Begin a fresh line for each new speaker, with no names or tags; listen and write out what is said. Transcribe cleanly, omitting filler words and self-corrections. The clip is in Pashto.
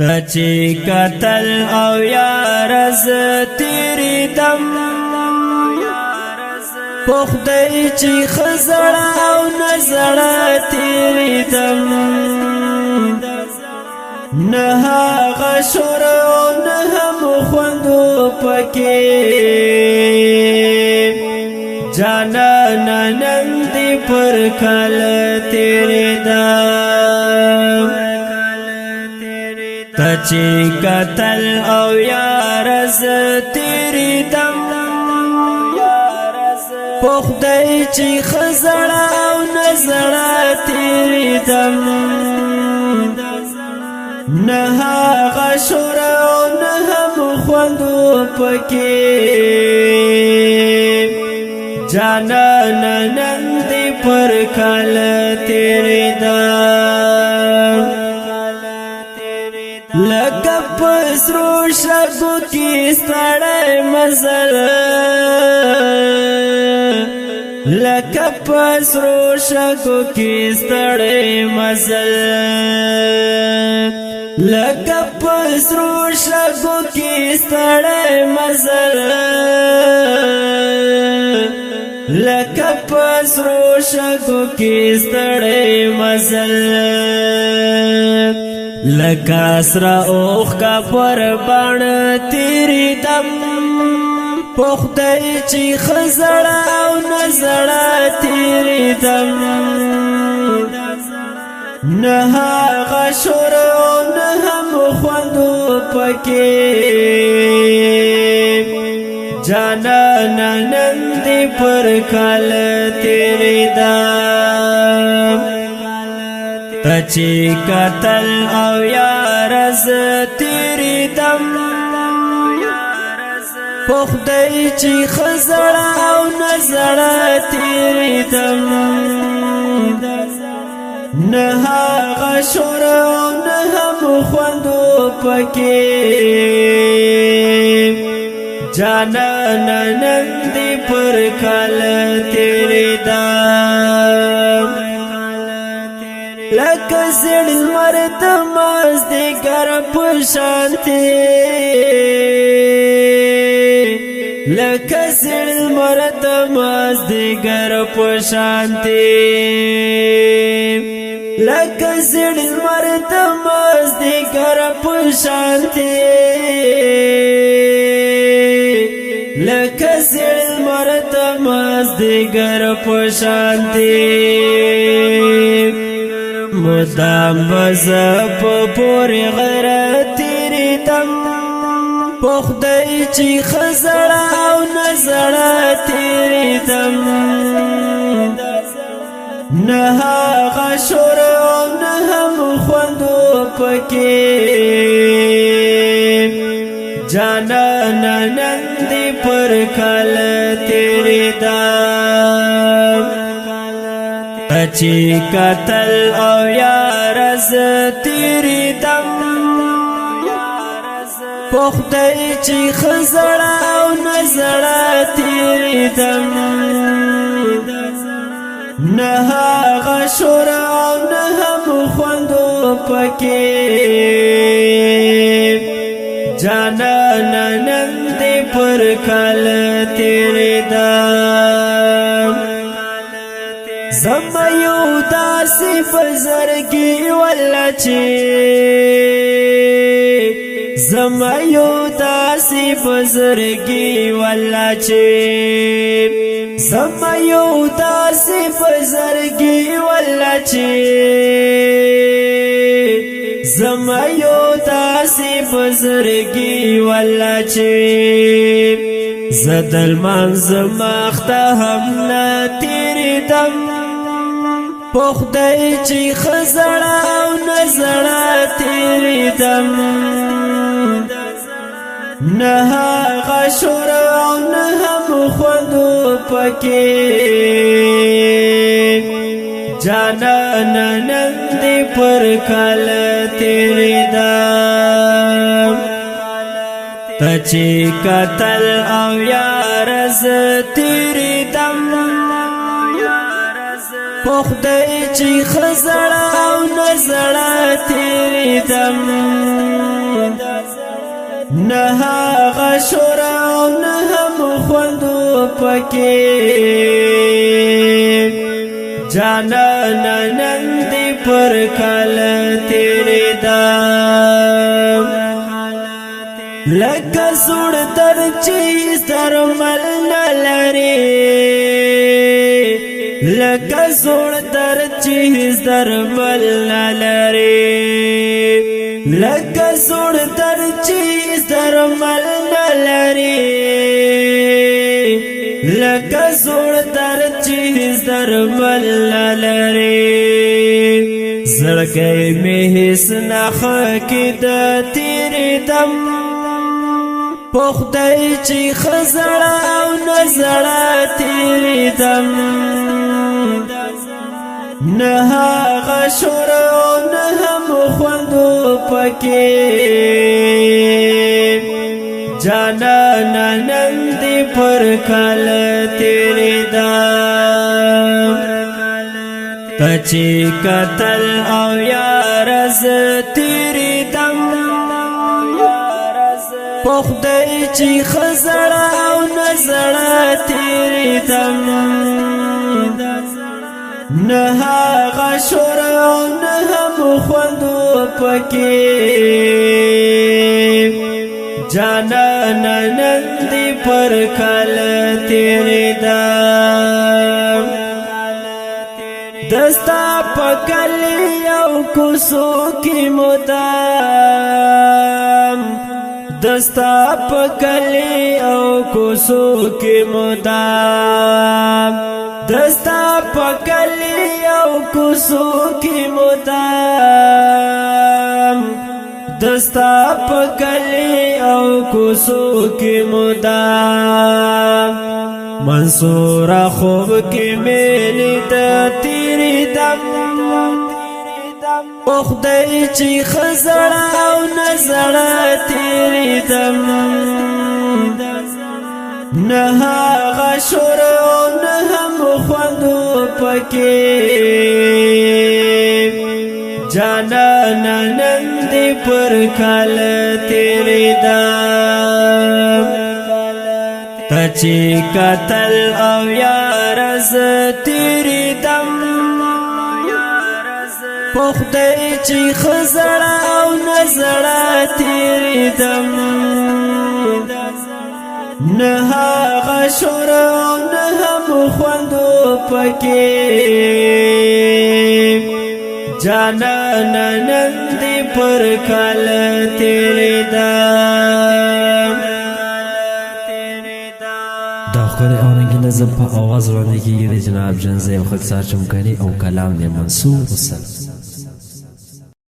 تچی قتل او یارز تیری دم پخدای چی خزړه او نزړه تیری دم نه غشور او نه مخوندو پکې جانا نندی پر کل تیری دم تچی قتل او یارز تیری دم پخدای چی خزړه او نزړه تیری دم نه غشور او نه مخوندو پکې جانا نندی پر کل تیری دم لکه پسرو شګو کې ستړی مزل لکه پسرو شګو کې ستړی مزل لکه پسرو شګو کې ستړی مزل لکه پسرو شګو کې ستړی مزل لکه سرا اوخ کا پر بان تیری دم پخدای چی خزړه او نزړه تیری دم نه غشور او نه مخوندو پکې جانا نندی پر کل تیری دم تچی قتل او یارز تیری دم پخدای چی خزړه او نزړه تیری دم نه غشور او نه مخوندو پکې جانا نندی پر کل تیری دم لکه زړ مرد مازدیګر په شانتي لکه زړ مرد مازدیګر په شانتي لکه زړ مرد مازدیګر په شانتي لکه زړ مرد مازدیګر په شانتي مدام بزپ پوری غیرت تیری دم پخدای چی خزړه او نزړه تیری دم نه غشور او نه مخوندو پکې جانا نندی پر کل تیری دم تچی قتل او یارز تیری دم پخدای چی خزړه او نزړه تیری دم نه غشور او نه مخوندو پکې جانا نندی پر کل تیری دم زمایو داسی بزرگی والچی زمایو داسی بزرگی والچی زمایو داسی بزرگی والچی زمایو داسی بزرگی والچی زدل منز مخته هم نتیری دم پخدای چی خزړه او نزړه تیری دم نه غشور او نه مخوندو پکې جانا نندی پر کل تیری دم تچی قتل او یارز تیری دم پخدای چی خزړه او نزړه تیری دم نه هغه شور او نه هم خوندو پکې جانانه نن دې پر کله تېرېدم لکه سوړ در چې درمل نه لري لکه سوړ در چې درمل نه لري لکه سوړ در چې درمل نه لري لکه سوړ در چې درمل نه لري زړګی مې هیڅ نښه کې د تېرېدم په خدای چې ښه زړه او نه زړه تېرېدم نه هغه شور او نه هم خوندو پکې جانانه نن دې پر کله تېرېدم ته چې کتل او یار زه تېرېدم په خدای چې ښه زړه او نه زړه تېرېدم نه هغه شور او نه هم خوندو پکې جانانه نن دې پر کله تېرېدم دستا په کلي او کوڅو کې مدام دستا په کلي او کوڅو کې مدام دستا په کلي او کوڅو کې مدام دستا په کلي او کوڅو کې مدام منصور خوب کې مېلې د تېرېدم په خدای چې ښه زړه او نه زړه تېرېدم نه هغه شور او نه هم خوندو پکې جانانه نن دې پر کله تېرېدم ته چې کتل او یار زه تېرېدم په خدای چې ښه زړه او نه زړه تېرېدم نه هغه شور او نه هم خوندو پکې جانانه نن دې پر کله تېرېدم
دا ښکلی او رنګین نظم په اواز وړاندې کېږي د جناب جنزه او خاکسار چمکاني او کلام د منصور حسن